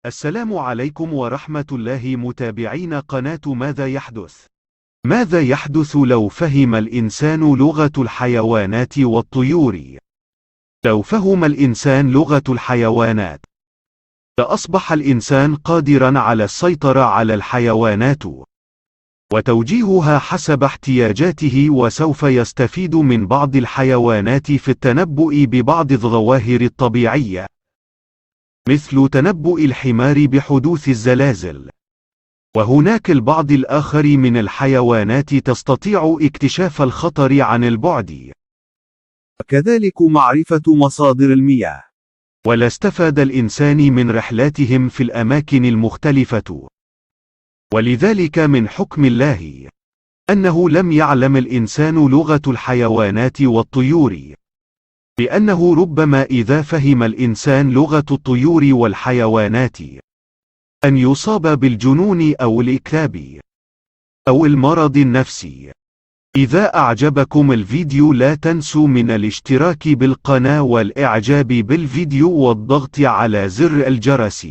السلام عليكم ورحمة الله متابعين قناة ماذا يحدث؟ ماذا يحدث لو فهم الإنسان لغة الحيوانات والطيور؟ لو فهم الإنسان لغة الحيوانات، لأصبح الإنسان قادرا على السيطرة على الحيوانات وتوجيهها حسب احتياجاته، وسوف يستفيد من بعض الحيوانات في التنبؤ ببعض الظواهر الطبيعية، مثل تنبؤ الحمار بحدوث الزلازل. وهناك البعض الآخر من الحيوانات تستطيع اكتشاف الخطر عن البعد، وكذلك معرفة مصادر المياه. ولا استفاد الإنسان من رحلاتهم في الأماكن المختلفة. ولذلك من حكم الله أنه لم يعلم الإنسان لغة الحيوانات والطيور، لأنه ربما إذا فهم الإنسان لغة الطيور والحيوانات أن يصاب بالجنون أو الاكتئاب أو المرض النفسي. إذا أعجبكم الفيديو لا تنسوا من الاشتراك بالقناة والإعجاب بالفيديو والضغط على زر الجرس.